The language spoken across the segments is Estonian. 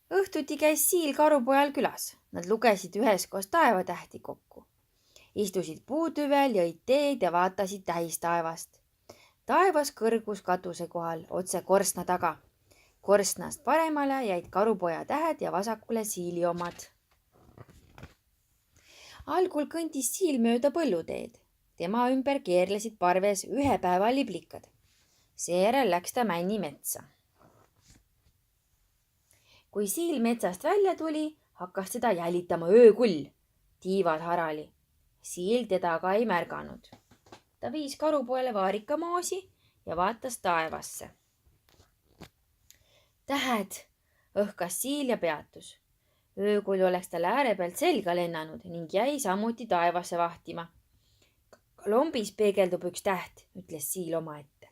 Õhtuti käis Siil karupojal külas. Nad lugesid üheskoos taevatähti kokku. Istusid puutüvel, jõid teed ja vaatasid tähistaevast. Taevas kõrgus katuse kohal, otse korstna taga. Korstnast paremale jäid karupoja tähed ja vasakule Siili omad. Algul kõndis Siil mööda põlluteed. Tema ümber keerlesid parves ühe päeva liblikad. Seejärel läks ta Männi metsa. Kui Siil metsast välja tuli, hakkas teda jälitama öökull. Tiivad harali. Siil teda aga ei märganud. Ta viis karupoele vaarikamoosi ja vaatas taevasse. Tähed, õhkas Siil ja peatus. Öökull oleks talle ääre pealt selga lennanud ning jäi samuti taevasse vahtima. Lombis peegeldub üks täht, ütles Siil omaette.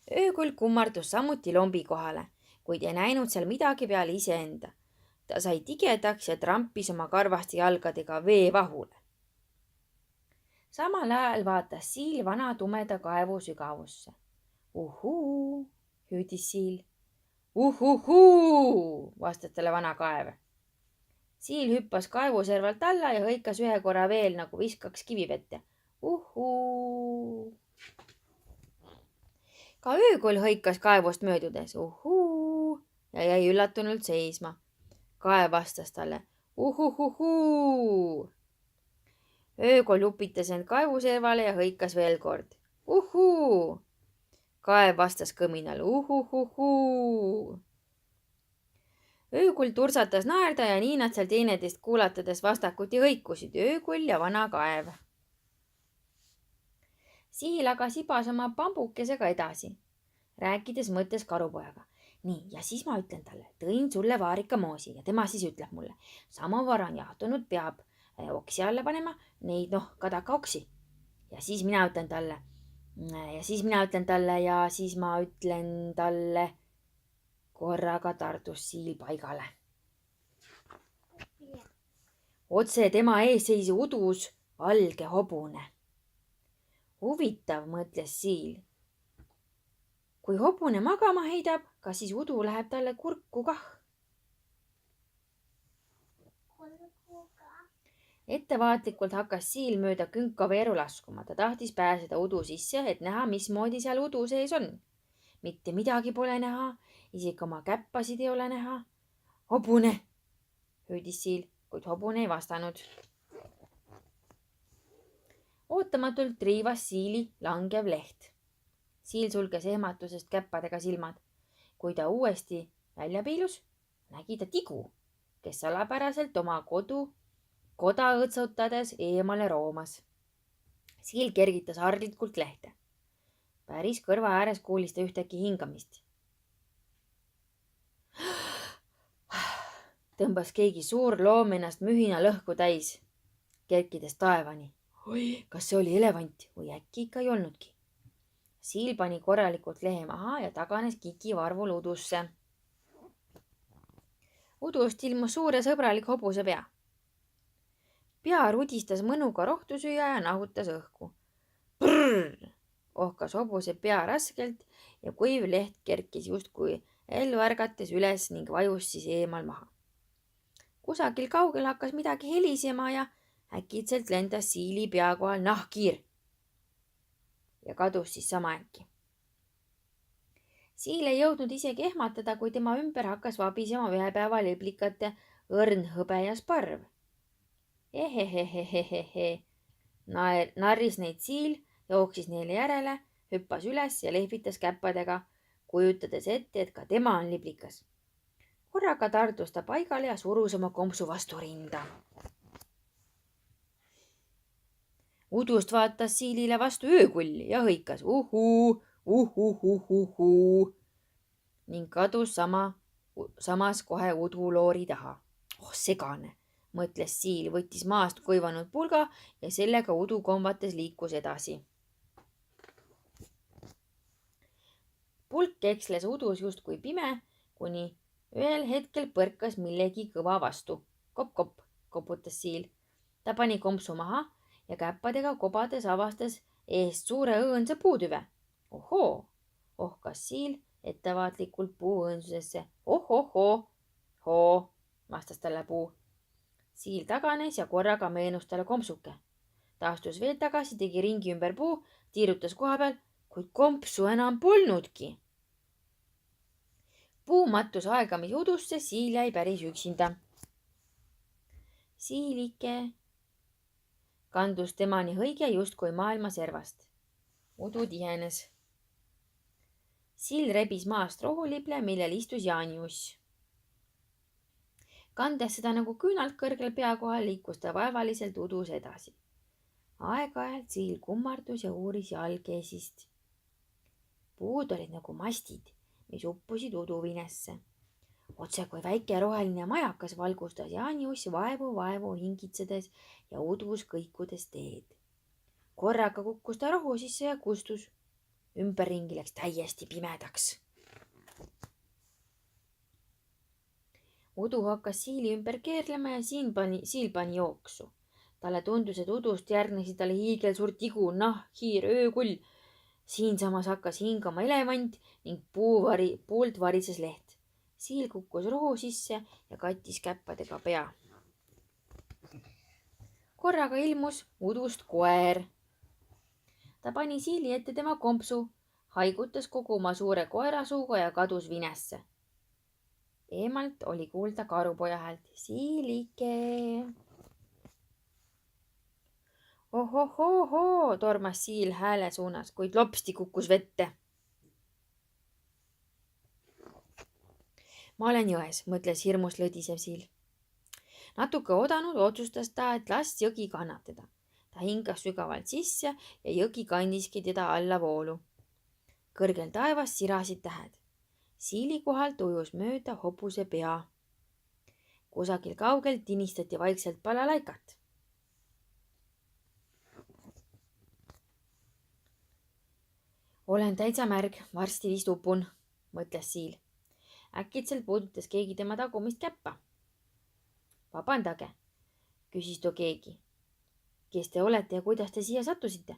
Öökull kummardus samuti lombi kohale, kuid ei näinud seal midagi peale iseenda. Ta sai tigedaks ja trampis oma karvaste jalgadega veevahule. Samal ajal vaatas Siil vana tumeda kaevu sügavusse. Uhuu, hüüdis Siil. Uhuhuu, vastas talle vana kaev. Siil hüppas kaevuservalt alla ja hõikas ühe korra veel, nagu viskaks kivivette. Uhuu. Ka öökull hõikas kaevust möödudes. Uhuu, ja jäi üllatunult seisma. Kaev vastas talle. Uhuhuhuu. Öökull upitas end kaevuservale ja hõikas veel kord. Uhuu. Kaev vastas kõminal. Uhuhuhuu. Öökull tursatas naerda ja nii nad seal teineteist kuulatades vastakuti hõikusid, öökull ja vana kaev. Siil aga sibas oma pambukesega edasi, rääkides mõttes karupojaga. Nii, ja siis ma ütlen talle, tõin sulle vaarikamoosi ja tema siis ütleb mulle, samovar on jahtunud, peab oksi alla panema, neid kadaka oksi. Ja siis mina ütlen talle ja siis ma ütlen talle, korraga tardus Siil paigale. Otse tema ees seisi udus valge hobune. Huvitav, mõtles Siil. Kui hobune magama heidab, kas siis udu läheb talle kurku kah? Ettevaatlikult hakkas Siil mööda künka veeru laskuma. Ta tahtis pääseda udu sisse, et näha, mismoodi seal udu sees on. Mitte midagi pole näha, isegi oma käppasid ei ole näha. Hobune, hüüdis Siil, kuid hobune ei vastanud. Ootamatult riivas Siili langev leht. Siil sulges ehmatusest käppadega silmad. Kui ta uuesti välja piilus, nägi ta tigu, kes salapäraselt oma koda õõtsutades eemale roomas. Siil kergitas harglikult lehte. Päris kõrva ääres kuulis ta ühtäkki hingamist. Tõmbas keegi suur loom ennast mühina lõhku täis, kerkides taevani. Oi, kas see oli elevant või äkki ikka ei olnudki? Siil pani korralikult lehe maha ja taganes kikivarvul udusse. Udust ilmus suur ja sõbralik hobuse pea. Pea rudistas mõnuga rohtu süüa ja nahutas õhku. Brrr, ohkas hobuse pea raskelt ja kuiv leht kerkis justkui ellu ärgates üles ning vajus siis eemal maha. Kusagil kaugel hakkas midagi helisema ja äkitselt lendas Siili pea kohal nahkhiir ja kadus siis sama äkki. Siil ei jõudnud isegi ehmatada, kui tema ümber hakkas vabisema ühe päeva liblikate õrn hõbejas parv. Ehehehehehehe, narris neid Siil, jooksis neile järele, hüppas üles ja lehvitas käppadega, kujutades ette, et ka tema on liblikas. Korraga tardus ta paigale ja surus oma kompsu vastu rinda. Udust vaatas Siilile vastu öökull ja hõikas uhuu, uhuhuhuhuu ning kadus samas kohe uduloori taha. Oh, segane, mõtles Siil, võttis maast kuivanud pulga ja sellega udu kombates liikus edasi. Pulk eksles udus justkui pime, kuni ühel hetkel põrkas millegi kõva vastu. Kopp-kopp, koputas Siil. Ta pani kompsu maha ja käppadega kobades avastas eest suure õõnsa puutüve. ohoo, ohkas siil ettevaatlikult puu õõnsusesse. Ohohoo, hoo, vastas talle puu. Siil taganes ja korraga meenus talle kompsuke. Ta astus veel tagasi, tegi ringi ümber puu, tiirutas koha peal, kuid kompsu enam polnudki. Puu mattus aegamise udusse, siil jäi päris üksinda. Siilike kandus temani hõige justkui maailma servast. Udu tihenes. Siil rebis maast rohulible, millel istus jaaniuss. Kandes seda nagu küünalt kõrgel pea kohal, liikus ta vaevaliselt udus edasi. Aeg-ajalt siil kummardus ja uuris jalgeesist. Puud olid nagu mastid, mis uppusid uduvinesse. Otse kui väike roheline majakas valgustas jaaniuss vaevu hingitsedes ja udus kõikudes teed. Korraga kukkus ta rohu sisse ja kustus. Ümberringi läks täiesti pimedaks. Udu hakkas siili ümber keerlema ja siil pani jooksu. Talle tundus, et udust järgnesid talle hiigelsuur tigu, hiir, öökull. Siinsamas hakkas hingama elevant ning puult varises leht. Siil kukkus rohu sisse ja kattis käppadega pea. Korraga ilmus udust koer. Ta pani siili ette tema kompsu, haigutas kogu oma suure koerasuuga ja kadus vinesse. Eemalt oli kuulda karupoja häält. Siilike. Ohohohoo, tormas siil hääle suunas, kuid lopsti kukkus vette. Ma olen jões, mõtles hirmust lõdisev siil. Natuke odanud otsustas ta, et las jõgi kannatada. Ta hingas sügavalt sisse ja jõgi kandiski teda alla voolu. Kõrgel taevas sirasid tähed. Siili kohalt ujus mööda hobuse pea. Kusagil kaugel tinistati vaikselt balalaikat. Olen täitsa märg, varsti vist upun, mõtles siil. Äkitselt puudutas keegi tema tagumist käppa. Vabandage, küsis too keegi. Kes te olete ja kuidas te siia sattusite?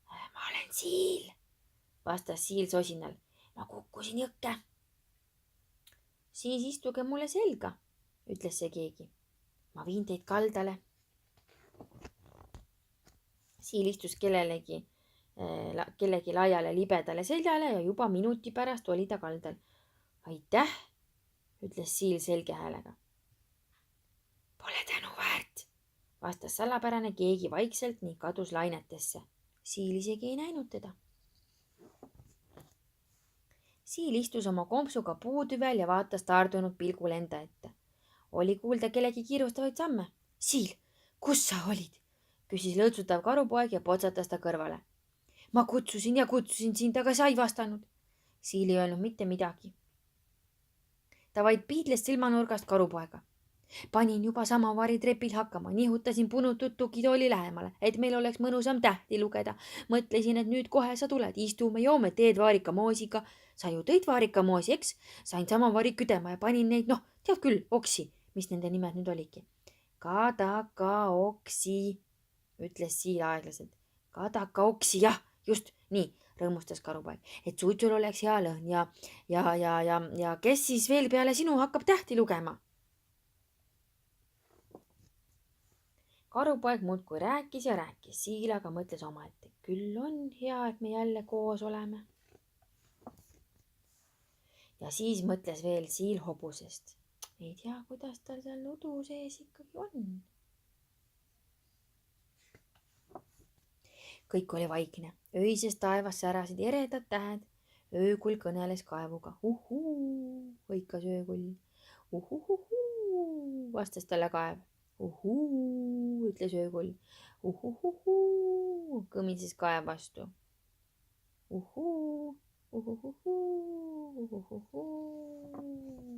Ma olen siil, vastas siil sosinal. Ma kukkusin jõkke. Siis istuge mulle selga, ütles see keegi. Ma viin teid kaldale. Siil istus kellegi laiale libedale seljale ja juba minuti pärast oli ta kaldal. Aitäh, ütles siil selge häälega. Pole tänu väärt, vastas salapärane keegi vaikselt ning kadus lainetesse. Siil isegi ei näinud teda. Siil istus oma kompsuga puutüvel ja vaatas taardunud pilgul enda ette. Oli kuulda kellegi kiirustavaid samme. Siil, kus sa olid? Küsis lõõtsutav karupoeg ja potsatas ta kõrvale. Ma kutsusin sind, aga sa ei vastanud. Siil ei öelnud mitte midagi. Ta vaid piidles silmanurgast karupoega. Panin juba samavari trepil hakkama, nihutasin punutud tugitooli lähemale, et meil oleks mõnusam tähti lugeda. Mõtlesin, et nüüd kohe sa tuled, istume, joome teed vaarikamoosiga. Sa ju tõid vaarikamoosi, eks? Sain samavari küdema ja panin neid, tead küll, oksi, mis nende nimed nüüd oligi. Kadakaoksi, ütles siil aeglaselt. Kadakaoksi, jah, just nii, rõõmustas karupoeg, et suitsul oleks hea lõhn ja kes siis veel peale sinu hakkab tähti lugema? Karupoeg muudkui rääkis ja rääkis, siil aga mõtles omaette. Küll on hea, et me jälle koos oleme. Ja siis mõtles veel siil hobusest. Ei tea, kuidas tal seal udu sees ikkagi on. Kõik oli vaikne. Öises taevas särasid eredad tähed. Öökull kõneles kaevuga. Uhuu, hõikas öökull. Uhuhuhuu, vastas talle kaev. Uhuu, ütles öökull. Uhuhuhuu, kõmises kaev vastu. Uhuu, uhuhuhuu, uhuhuhuu.